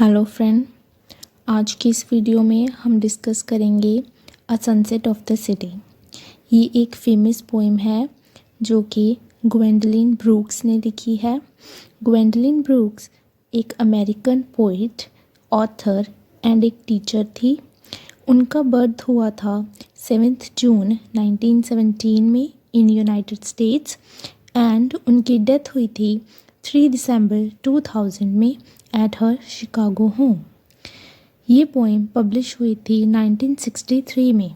Hello friend, आज की इस वीडियो में हम डिस्कस करेंगे अ सनसेट ऑफ द सिटी। ये एक फेमस पोएम है जो कि ग्वेंडोलिन ब्रूक्स ने लिखी है। ग्वेंडोलिन ब्रूक्स एक अमेरिकन पोइट, ऑथर एंड एक टीचर थी। उनका बर्थ हुआ था 7 जून 1917 में इन यूनाइटेड स्टेट्स एंड उनकी डेथ हुई थी 3 दिसंबर 2000 में एट हर शिकागो होम। ये पोएम पब्लिश हुई थी 1963 में।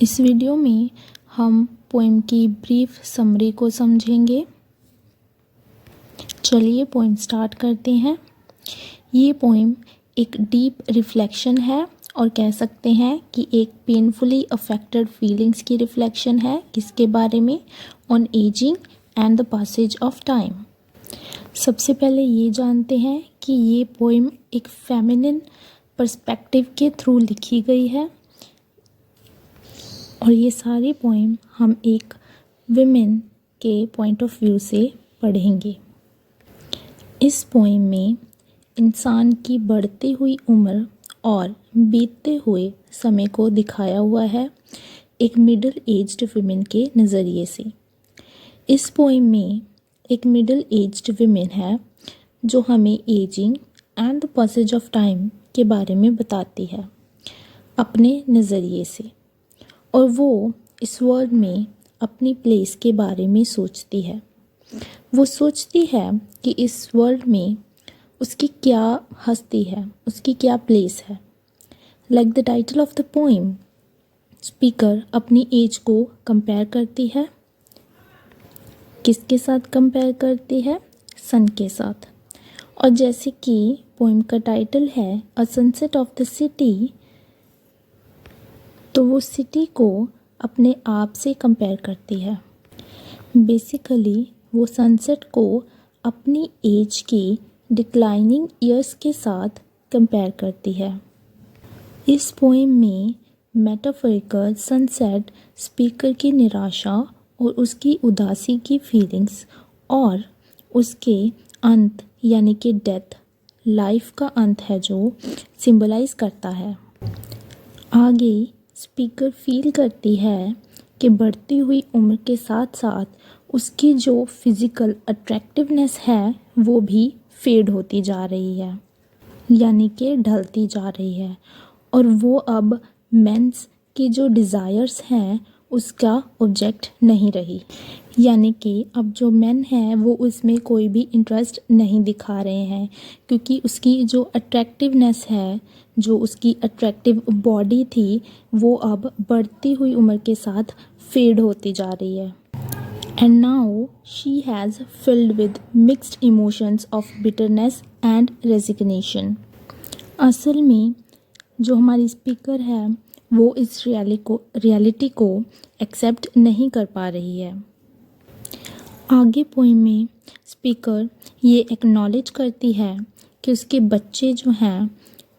इस वीडियो में हम पोएम की ब्रीफ समरी को समझेंगे। चलिए पोएम स्टार्ट करते हैं। ये पोएम एक डीप रिफ्लेक्शन है और कह सकते हैं कि एक पेनफुली अफेक्टेड फीलिंग्स की रिफ्लेक्शन है। किसके बारे में? On aging and the passage of time. सबसे पहले ये जानते हैं कि ये पोएम एक फेमिनिन पर्सपेक्टिव के थ्रू लिखी गई है और ये सारी पोएम हम एक विमेन के पॉइंट ऑफ व्यू से पढ़ेंगे। इस पोएम में इंसान की बढ़ती हुई उम्र और बीतते हुए समय को दिखाया हुआ है एक मिडिल एज्ड विमेन के नज़रिए से। इस पोएम में एक मिडिल एज्ड विमेन है जो हमें aging and the passage of time के बारे में बताती है अपने नज़रिए से, और वो इस वर्ल्ड में अपनी प्लेस के बारे में सोचती है। वो सोचती है कि इस वर्ल्ड में उसकी क्या हस्ती है, उसकी क्या प्लेस है। Like the title of the poem, speaker अपनी एज को कंपेयर करती है। किसके साथ कंपेयर करती है? सन के साथ। और जैसे कि पोएम का टाइटल है अ सनसेट ऑफ द सिटी, तो वो सिटी को अपने आप से कंपेयर करती है। बेसिकली वो सनसेट को अपनी एज की डिक्लाइनिंग ईयर्स के साथ कंपेयर करती है। इस पोएम में मेटाफोरिकल सनसेट स्पीकर की निराशा और उसकी उदासी की फीलिंग्स और उसके अंत यानी कि डेथ, लाइफ का अंत है जो सिंबलाइज करता है। आगे स्पीकर फील करती है कि बढ़ती हुई उम्र के साथ साथ उसकी जो फिज़िकल अट्रैक्टिवनेस है वो भी फेड होती जा रही है, यानी कि ढलती जा रही है, और वो अब मेंस की जो डिज़ायर्स हैं उसका ऑब्जेक्ट नहीं रही। यानी कि अब जो मेन हैं वो उसमें कोई भी इंटरेस्ट नहीं दिखा रहे हैं, क्योंकि उसकी जो अट्रैक्टिवनेस है, जो उसकी अट्रैक्टिव बॉडी थी, वो अब बढ़ती हुई उम्र के साथ फेड होती जा रही है। And now she has filled with mixed emotions of bitterness and resignation. असल में जो हमारी स्पीकर है वो इस रियलिटी को एक्सेप्ट नहीं कर पा रही है। आगे पोएम में स्पीकर ये एक्नॉलेज करती है कि उसके बच्चे जो हैं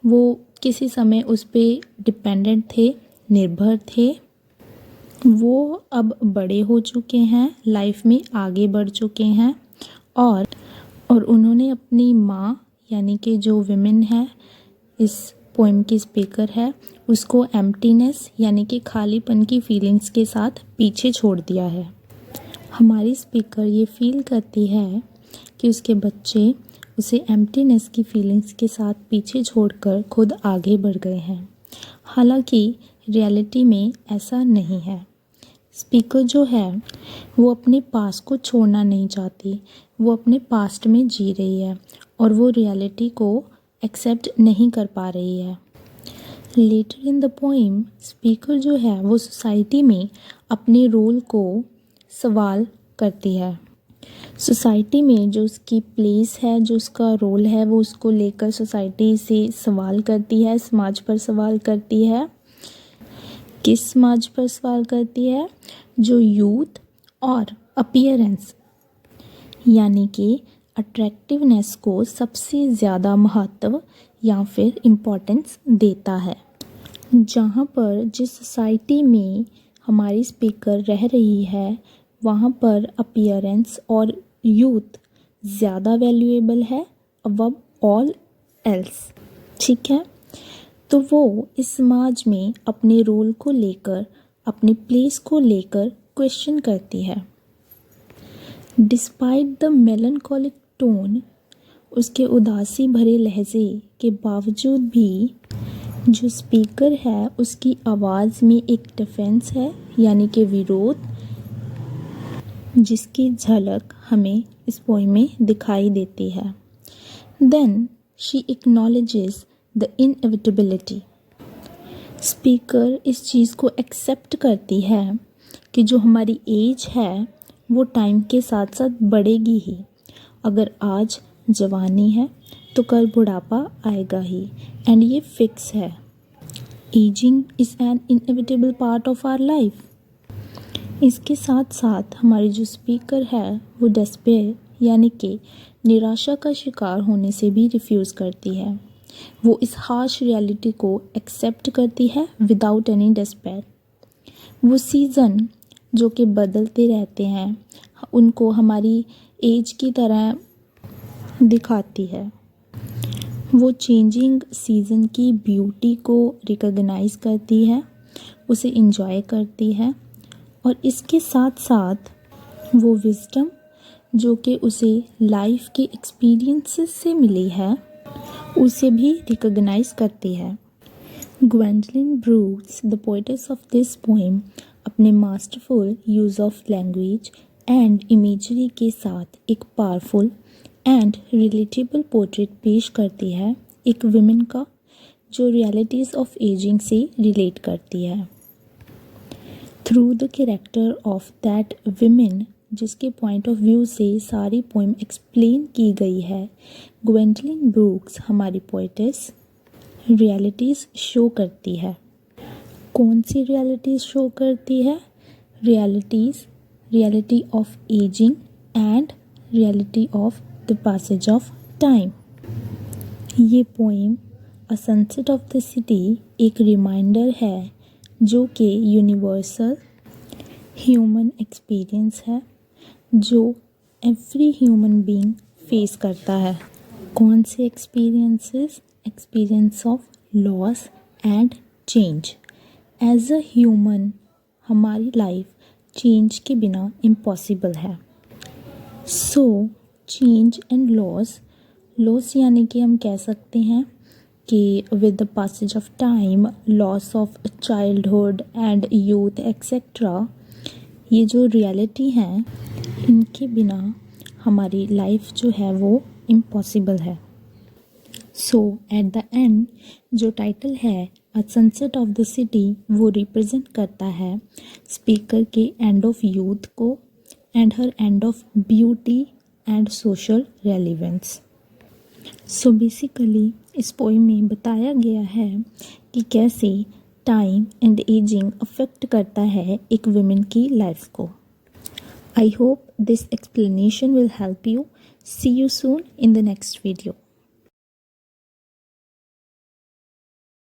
वो किसी समय उस पर डिपेंडेंट थे, निर्भर थे। वो अब बड़े हो चुके हैं, लाइफ में आगे बढ़ चुके हैं, और उन्होंने अपनी माँ यानी कि जो विमेन है इस पोएम की स्पीकर है, उसको एम्प्टीनेस यानी कि खालीपन की फीलिंग्स के साथ पीछे छोड़ दिया है। हमारी स्पीकर ये फील करती है कि उसके बच्चे उसे एम्प्टीनेस की फीलिंग्स के साथ पीछे छोड़कर खुद आगे बढ़ गए हैं। हालांकि रियलिटी में ऐसा नहीं है। स्पीकर जो है वो अपने पास्ट को छोड़ना नहीं चाहती, वो अपने पास्ट में जी रही है और वो रियलिटी को एक्सेप्ट नहीं कर पा रही है। Later in the poem speaker जो है वो सोसाइटी में अपने रोल को सवाल करती है। सोसाइटी में जो उसकी प्लेस है, जो उसका रोल है, वो उसको लेकर सोसाइटी से सवाल करती है, समाज पर सवाल करती है। किस समाज पर सवाल करती है? जो यूथ और अपीयरेंस यानी कि अट्रैक्टिवनेस को सबसे ज़्यादा महत्व या फिर इम्पोर्टेंस देता है। जहाँ पर जिस सोसाइटी में हमारी स्पीकर रह रही है वहाँ पर अपीयरेंस और यूथ ज़्यादा वैल्यूएबल है अबव ऑल एल्स। ठीक है, तो वो इस समाज में अपने रोल को लेकर, अपनी प्लेस को लेकर क्वेश्चन करती है। डिस्पाइट द मेलनकॉलिक टोन, उसके उदासी भरे लहजे के बावजूद भी जो स्पीकर है उसकी आवाज़ में एक डिफेंस है, यानी कि विरोध, जिसकी झलक हमें इस पोएम में दिखाई देती है। Then she acknowledges the inevitability, speaker इस चीज़ को एक्सेप्ट करती है कि जो हमारी एज है वो टाइम के साथ साथ बढ़ेगी ही। अगर आज जवानी है तो कल बुढ़ापा आएगा ही, एंड ये फिक्स है। Aging is an inevitable part of our life. इसके साथ साथ हमारी जो स्पीकर है वो डेस्पेयर यानी कि निराशा का शिकार होने से भी रिफ्यूज़ करती है। वो इस हार्श रियलिटी को एक्सेप्ट करती है विदाउट एनी डेस्पेयर। वो सीज़न जो कि बदलते रहते हैं उनको हमारी एज की तरह दिखाती है। वो चेंजिंग सीज़न की ब्यूटी को रिकॉग्नाइज करती है, उसे इंजॉय करती है, और इसके साथ साथ वो विजडम जो कि उसे लाइफ के एक्सपीरियंसेस से मिली है उसे भी रिकॉग्नाइज करती है। Gwendolyn Brooks, the poetess of this poem, अपने masterful use of language and imagery के साथ एक पावरफुल एंड रिलेटेबल पोर्ट्रेट पेश करती है एक विमेन का, जो रियलिटीज़ ऑफ एजिंग से रिलेट करती है। Through the character of that women, जिसके पॉइंट ऑफ व्यू से सारी पोएम एक्सप्लेन की गई है, ग्वेंडोलिन ब्रूक्स हमारी पोएटेस रियलिटीज़ शो करती है। कौन सी रियलिटीज़ शो करती है? Reality of ageing and reality of the passage of time. ये poem a sunset of the city एक रिमाइंडर है जो कि यूनिवर्सल ह्यूमन एक्सपीरियंस है जो एवरी ह्यूमन बीइंग फेस करता है। कौन से experiences? Experience of loss and change. As a human हमारी लाइफ चेंज के बिना इम्पॉसिबल है। सो चेंज एंड लॉस यानी कि हम कह सकते हैं कि with the passage of time, loss of childhood and youth etcetera, ये जो रियलिटी हैं इनके बिना हमारी लाइफ जो है वो इम्पॉसिबल है। सो एट द एंड जो टाइटल है अ सनसेट ऑफ द सिटी, वो रिप्रेजेंट करता है स्पीकर के एंड ऑफ यूथ को and her end of beauty and social relevance. So basically इस पोएम में बताया गया है कि कैसे टाइम एंड एजिंग अफेक्ट करता है एक वुमेन की लाइफ को। I hope this explanation will help you. See you soon in the next video.